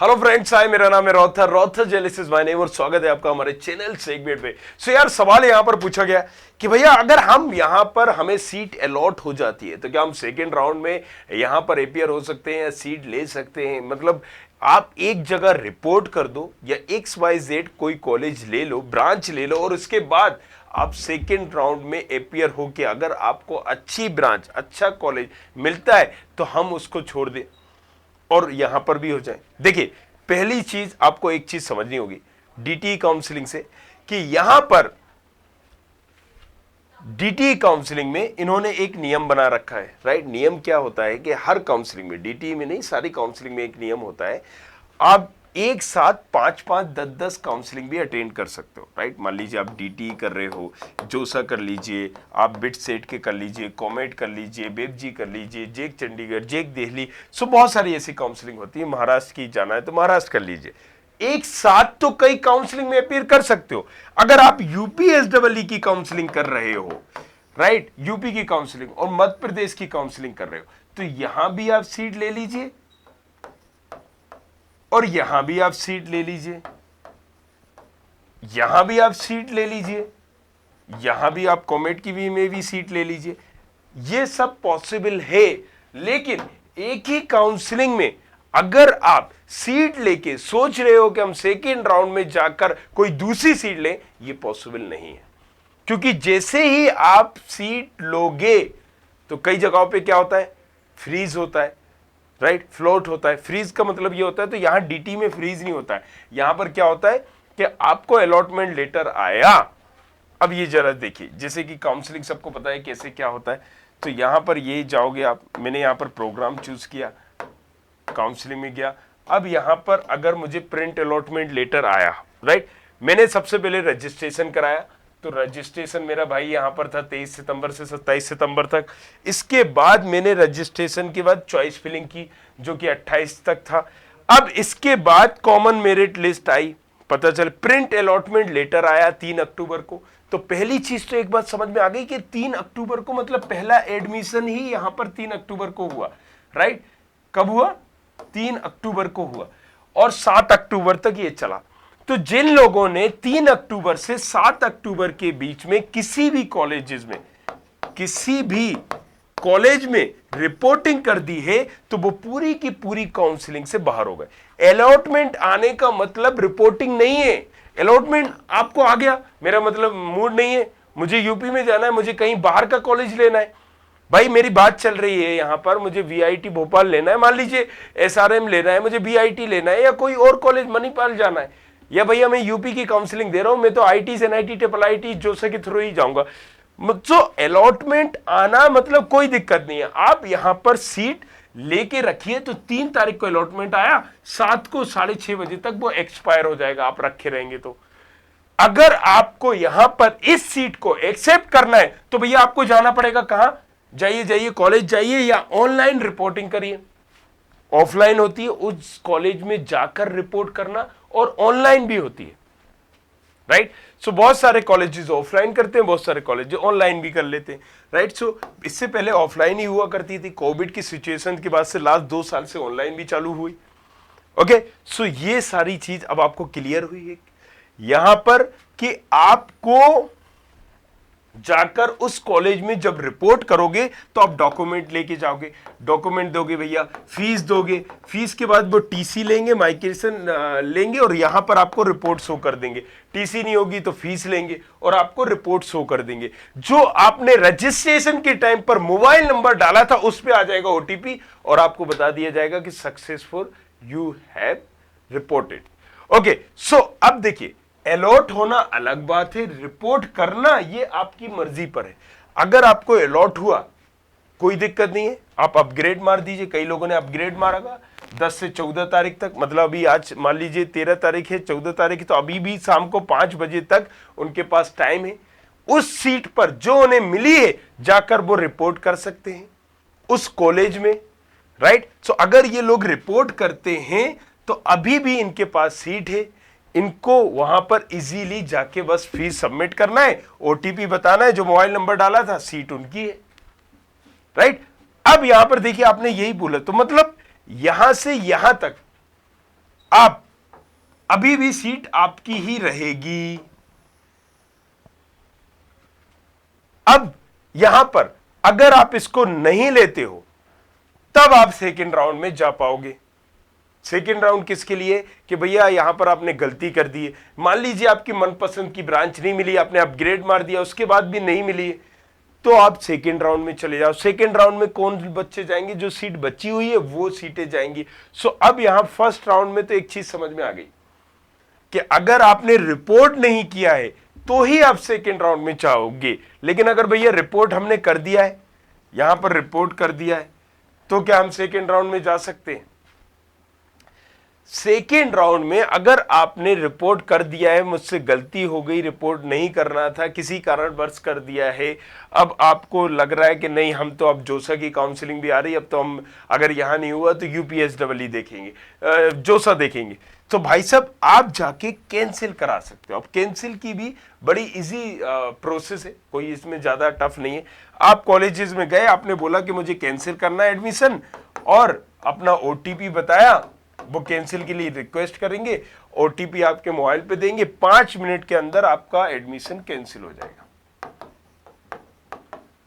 Hello friends, हाय, मेरा नाम है रॉथर। रॉथर जेलिस इज माय नेम और स्वागत है आपका हमारे चैनल सेगमेंट पे। सो यार, सवाल यहां पर पूछा गया कि भैया अगर हम यहां पर हमें सीट अलॉट हो जाती है तो क्या हम सेकंड राउंड में यहां पर अपियर हो सकते हैं या सीट ले सकते हैं? मतलब आप एक जगह रिपोर्ट कर दो या XYZ कोई कॉलेज ले लो, ब्रांच ले लो, और उसके बाद आप सेकेंड राउंड में अपियर होके अगर आपको अच्छी ब्रांच, अच्छा कॉलेज मिलता है तो हम उसको छोड़ दें और यहां पर भी हो जाए। देखिए, पहली चीज आपको एक चीज समझनी होगी डीटी काउंसलिंग से कि यहां पर डीटी काउंसलिंग में इन्होंने एक नियम बना रखा है। राइट? नियम क्या होता है कि हर काउंसलिंग में, डीटी में नहीं, सारी काउंसलिंग में एक नियम होता है, आप एक साथ 5-5, 10-10 काउंसलिंग भी अटेंड कर सकते हो। राइट? मान लीजिए आप डीटी कर रहे हो, जोसा कर लीजिए, आप बिट सेट के कर लीजिए, कॉमेट कर लीजिए, बेबजी कर लीजिए, जेक चंडीगढ़, जेक दिल्ली। सो बहुत सारी ऐसी काउंसलिंग होती है। महाराष्ट्र की जाना है तो महाराष्ट्र कर लीजिए। एक साथ तो कई काउंसलिंग में अपीयर कर सकते हो। अगर आप यूपीएसडब्ल्यू की काउंसलिंग कर रहे हो, राइट, यूपी की काउंसलिंग और मध्य प्रदेश की काउंसलिंग कर रहे हो, तो यहां भी आप सीट ले लीजिए और यहां भी आप सीट ले लीजिए, यहां भी आप सीट ले लीजिए, यहां भी आप कॉमेट की भी में भी सीट ले लीजिए। ये सब पॉसिबल है, लेकिन एक ही काउंसलिंग में अगर आप सीट लेके सोच रहे हो कि हम सेकेंड राउंड में जाकर कोई दूसरी सीट लें, ये पॉसिबल नहीं है। क्योंकि जैसे ही आप सीट लोगे तो कई जगहों पे क्या होता है, फ्रीज होता है, राइट, फ्लोट होता है। फ्रीज का मतलब ये होता है, तो यहां डीटी में फ्रीज नहीं होता है। यहां पर क्या होता है कि आपको अलॉटमेंट लेटर आया। अब ये जरा देखिए, जैसे कि काउंसलिंग सबको पता है कैसे क्या होता है। तो यहां पर ये जाओगे आप, मैंने यहां पर प्रोग्राम चूज किया, काउंसलिंग में गया। अब यहां पर अगर मुझे प्रिंट अलॉटमेंट लेटर आया, राइट, मैंने सबसे पहले रजिस्ट्रेशन कराया। तो रजिस्ट्रेशन मेरा भाई यहां पर था 23 सितंबर से 27 सितंबर तक। इसके बाद मैंने रजिस्ट्रेशन के बाद चॉइस फिलिंग की, जो कि 28 तक था। अब इसके बाद कॉमन मेरिट लिस्ट आई, पता चल प्रिंट अलॉटमेंट लेटर आया 3 अक्टूबर को। तो पहली चीज तो एक बात समझ में आ गई कि 3 अक्टूबर को मतलब पहला एडमिशन ही यहां पर 3 अक्टूबर को हुआ। राइट? कब हुआ? 3 अक्टूबर को हुआ और 7 अक्टूबर तक ये चला। तो जिन लोगों ने 3 अक्टूबर से 7 अक्टूबर के बीच में किसी भी कॉलेजेस में, किसी भी कॉलेज में रिपोर्टिंग कर दी है, तो वो पूरी की पूरी काउंसलिंग से बाहर हो गए। अलॉटमेंट आने का मतलब रिपोर्टिंग नहीं है। अलॉटमेंट आपको आ गया, मेरा मतलब मूड नहीं है, मुझे यूपी में जाना है, मुझे कहीं बाहर का कॉलेज लेना है। भाई मेरी बात चल रही है यहां पर, मुझे वीआईटी भोपाल लेना है, मान लीजिए एसआरएम लेना है, मुझे बीआईटी लेना है, या कोई और कॉलेज मणिपाल जाना है, या भैया मैं यूपी की काउंसलिंग दे रहा हूं, मैं तो आईटी से एनआईटी ट्रिपल आईटी जोसे के थ्रू ही जाऊंगा। तो अलॉटमेंट आना मतलब कोई दिक्कत नहीं है, आप यहां पर सीट लेके रखिए। तो 3 तारीख को अलॉटमेंट आया, 7 को 6:30 बजे तक वो एक्सपायर हो जाएगा, आप रखे रहेंगे। तो अगर आपको यहां पर इस सीट को एक्सेप्ट करना है तो भैया आपको जाना पड़ेगा कहां? जाइए कॉलेज जाइए, या ऑनलाइन रिपोर्टिंग करिए। ऑफलाइन होती है उस कॉलेज में जाकर रिपोर्ट करना, और ऑनलाइन भी होती है। राइट? सो बहुत सारे कॉलेजेस ऑफलाइन करते हैं, बहुत सारे कॉलेज ऑनलाइन भी कर लेते हैं। राइट? सो इससे पहले ऑफलाइन ही हुआ करती थी, कोविड की सिचुएशन के बाद से लास्ट 2 साल से ऑनलाइन भी चालू हुई। ओके, सो ये सारी चीज अब आपको क्लियर हुई है यहां पर कि आपको जाकर उस कॉलेज में जब रिपोर्ट करोगे तो आप डॉक्यूमेंट लेके जाओगे, डॉक्यूमेंट दोगे भैया, फीस दोगे, फीस के बाद वो टीसी लेंगे, माइग्रेशन लेंगे, और यहां पर आपको रिपोर्ट शो कर देंगे। टीसी नहीं होगी तो फीस लेंगे और आपको रिपोर्ट शो कर देंगे। जो आपने रजिस्ट्रेशन के टाइम पर मोबाइल नंबर डाला था उस पर आ जाएगा ओटीपी, और आपको बता दिया जाएगा कि successful you have reported. Okay, so अब देखिए, अलॉट होना अलग बात है, रिपोर्ट करना ये आपकी मर्जी पर है। अगर आपको अलॉट हुआ कोई दिक्कत नहीं है, आप अपग्रेड मार दीजिए। कई लोगों ने अपग्रेड मारा 10 से 14 तारीख तक, मतलब अभी आज मान लीजिए 13 तारीख है, 14 तारीख है, तो अभी भी शाम को 5 बजे तक उनके पास टाइम है। उस सीट पर जो उन्हें मिली है जाकर वो रिपोर्ट कर सकते हैं उस कॉलेज में। राइट? सो अगर ये लोग रिपोर्ट करते हैं तो अभी भी इनके पास सीट है, इनको वहां पर इजीली जाके बस फीस सबमिट करना है, ओटीपी बताना है, जो मोबाइल नंबर डाला था, सीट उनकी है। राइट? अब यहां पर देखिए, आपने यही बोला, तो मतलब यहां से यहां तक अभी भी सीट आपकी ही रहेगी। अब यहां पर अगर आप इसको नहीं लेते हो तब आप सेकेंड राउंड में जा पाओगे। सेकेंड राउंड किसके लिए कि भैया यहां पर आपने गलती कर दी है, मान लीजिए आपकी मनपसंद की ब्रांच नहीं मिली, आपने अपग्रेड मार दिया, उसके बाद भी नहीं मिली है, तो आप सेकेंड राउंड में चले जाओ। सेकेंड राउंड में कौन बच्चे जाएंगे, जो सीट बची हुई है वो सीटें जाएंगी। सो अब यहां फर्स्ट राउंड में तो एक चीज समझ में आ गई कि अगर आपने रिपोर्ट नहीं किया है तो ही आप सेकेंड राउंड में जाओगे। लेकिन अगर भैया रिपोर्ट हमने कर दिया है, यहां पर रिपोर्ट कर दिया है, तो क्या हम सेकेंड राउंड में जा सकते हैं? सेकेंड राउंड में अगर आपने रिपोर्ट कर दिया है, मुझसे गलती हो गई, रिपोर्ट नहीं करना था, किसी कारणवश कर दिया है, अब आपको लग रहा है कि नहीं हम तो अब जोसा की काउंसलिंग भी आ रही है, अब तो हम अगर यहां नहीं हुआ तो यूपीएसडब्ल्यू देखेंगे, जोसा देखेंगे, तो भाई साहब आप जाके कैंसिल करा सकते हो। अब कैंसिल की भी बड़ी इजी प्रोसेस है, कोई इसमें ज्यादा टफ नहीं है। आप कॉलेजेस में गए, आपने बोला कि मुझे कैंसिल करना है एडमिशन, और अपना ओटीपी बताया, वो कैंसिल के लिए रिक्वेस्ट करेंगे, ओटीपी आपके मोबाइल पे देंगे, 5 मिनट के अंदर आपका एडमिशन कैंसिल हो जाएगा।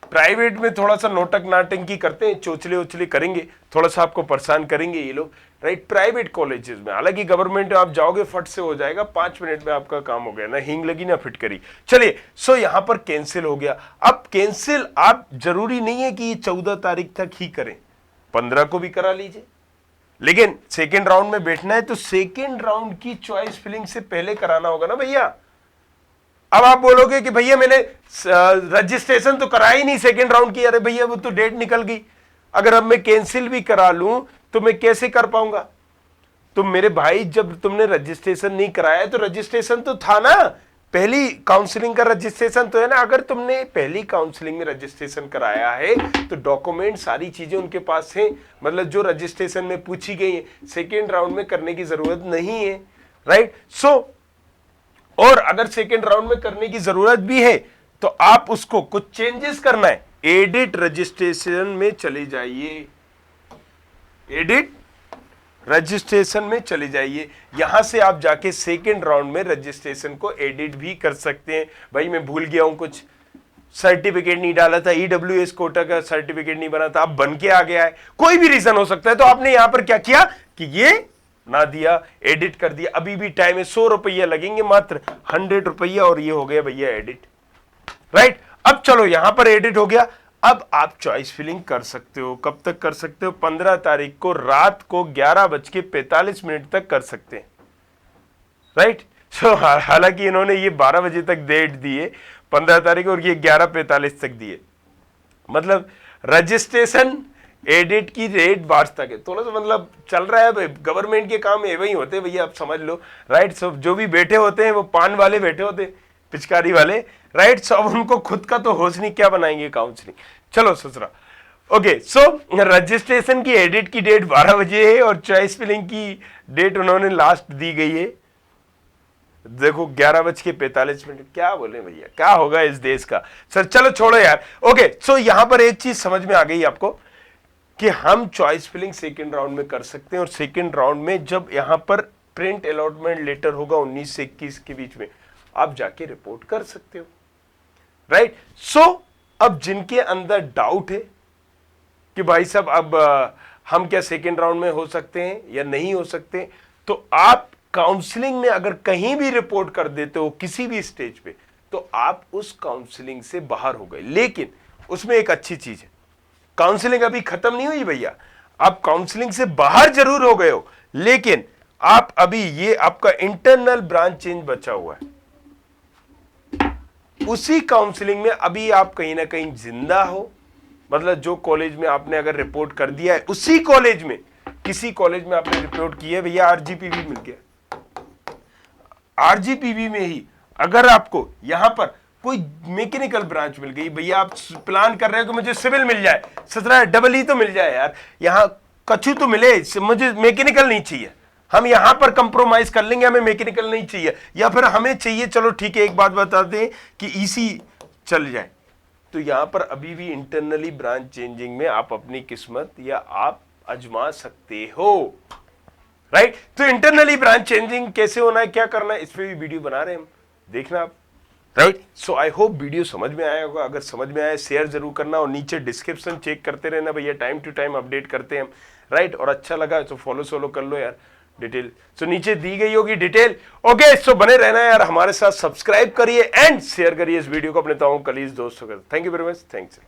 प्राइवेट में थोड़ा सा नोटक नाटंकी करते हैं, चोचले उचले करेंगे, थोड़ा सा आपको परेशान करेंगे ये लोग, राइट, प्राइवेट कॉलेजेस में। हालांकि गवर्नमेंट में आप जाओगे फट से हो जाएगा, 5 मिनट में आपका काम हो गया, ना हींग लगी ना फिटकरी। चलिए, सो यहां पर कैंसिल हो गया। अब कैंसिल आप जरूरी नहीं है कि ये 14 तारीख तक ही करें, 15 को भी करा लीजिए, लेकिन सेकेंड राउंड में बैठना है तो सेकेंड राउंड की चॉइस फिलिंग से पहले कराना होगा ना भैया। अब आप बोलोगे कि भैया मैंने रजिस्ट्रेशन तो कराया ही नहीं सेकेंड राउंड की, अरे भैया वो तो डेट निकल गई, अगर अब मैं कैंसिल भी करा लूं तो मैं कैसे कर पाऊंगा? तो मेरे भाई जब तुमने रजिस्ट्रेशन नहीं कराया तो रजिस्ट्रेशन तो था ना, पहली काउंसलिंग का रजिस्ट्रेशन तो है ना। अगर तुमने पहली काउंसलिंग में रजिस्ट्रेशन कराया है तो डॉक्यूमेंट सारी चीजें उनके पास हैं, मतलब जो रजिस्ट्रेशन में पूछी गई है, सेकेंड राउंड में करने की जरूरत नहीं है, राइट। सो और अगर सेकेंड राउंड में करने की जरूरत भी है तो आप उसको कुछ चेंजेस करना है, एडिट रजिस्ट्रेशन में चले जाइए, एडिट रजिस्ट्रेशन में चले जाइए, यहां से आप जाके सेकेंड राउंड में रजिस्ट्रेशन को एडिट भी कर सकते हैं। भाई मैं भूल गया हूं, कुछ सर्टिफिकेट नहीं डाला था, ईडब्ल्यूएस कोटा का सर्टिफिकेट नहीं बना था, अब बन के आ गया है, कोई भी रीजन हो सकता है, तो आपने यहां पर क्या किया कि ये ना दिया, एडिट कर दिया। अभी भी टाइम है, 100 रुपया लगेंगे, मात्र 100 रुपया, और ये हो गया भैया एडिट, राइट। अब चलो यहां पर एडिट हो गया, अब आप चॉइस फिलिंग कर सकते हो। कब तक कर सकते हो? 15 तारीख को रात को 11:45 तक कर सकते हैं, राइट। सो हालांकि इन्होंने ये 12 बजे तक डेट दी है 15 तारीख, और ये 11:45 तक दिए, मतलब रजिस्ट्रेशन एडिट की डेट 12 तक है। थोड़ा सा मतलब चल रहा है भाई, गवर्नमेंट के काम एवं ही होते हैं भैया, आप समझ लो, राइट। सब जो भी बैठे होते हैं वो पान वाले बैठे होते हैं, पिचकारी वाले, राइट। सब उनको खुद का तो होश नहीं, क्या बनाएंगे काउंसलिंग। चलो ससुरा, ओके। सो रजिस्ट्रेशन की एडिट की डेट 12 बजे है, और चॉइस फिलिंग की डेट उन्होंने लास्ट दी गई है, देखो 11:45। क्या बोले भैया, क्या होगा इस देश का। सर चलो छोड़ो यार, ओके। सो यहां पर एक चीज समझ में आ गई आपको कि हम चॉइस फिलिंग सेकेंड राउंड में कर सकते हैं, और सेकेंड राउंड में जब यहां पर प्रिंट अलॉटमेंट लेटर होगा 19 से 21 के बीच में, आप जाके रिपोर्ट कर सकते हो, राइट। सो अब जिनके अंदर डाउट है कि भाई साहब अब हम क्या सेकेंड राउंड में हो सकते हैं या नहीं हो सकते, तो आप काउंसलिंग में अगर कहीं भी रिपोर्ट कर देते हो किसी भी स्टेज पे, तो आप उस काउंसलिंग से बाहर हो गए। लेकिन उसमें एक अच्छी चीज है, काउंसलिंग अभी खत्म नहीं हुई भैया, आप काउंसलिंग से बाहर जरूर हो गए हो, लेकिन आप अभी ये आपका इंटरनल ब्रांच चेंज बचा हुआ है, उसी काउंसलिंग में अभी आप कहीं ना कहीं जिंदा हो। मतलब जो कॉलेज में आपने अगर रिपोर्ट कर दिया है, उसी कॉलेज में किसी कॉलेज में आपने रिपोर्ट की है भैया, आरजीपीवी मिल गया, आरजीपीवी में ही अगर आपको यहां पर कोई मैकेनिकल ब्रांच मिल गई, भैया आप प्लान कर रहे हो कि मुझे सिविल मिल जाए, 17 डबल ई तो मिल जाए यार, यहां कछु तो मिले, मुझे मैकेनिकल नहीं चाहिए, हम यहां पर कंप्रोमाइज कर लेंगे, हमें मैकेनिकल नहीं चाहिए, या फिर हमें चाहिए, चलो ठीक है एक बात बता दें कि ईसी चल जाए, तो यहां पर अभी भी इंटरनली ब्रांच चेंजिंग में आप अपनी किस्मत या आप आजमा सकते हो, राइट। तो इंटरनली ब्रांच चेंजिंग कैसे होना है, क्या करना है, इस पे भी वीडियो बना रहे हैं हम, देखना आप। Right. So I hope video समझ में आया होगा। अगर समझ में आया शेयर जरूर करना और नीचे डिस्क्रिप्शन चेक करते रहना भैया, टाइम टू टाइम अपडेट करते हैं हम। राइट। और अच्छा लगा तो फॉलो कर लो यार, डिटेल सो नीचे दी गई होगी डिटेल। ओके, सो बने रहना यार हमारे साथ, सब्सक्राइब करिए एंड शेयर करिए इस वीडियो को अपने तमाम कलीग दोस्तों के। Thank you very much, thanks.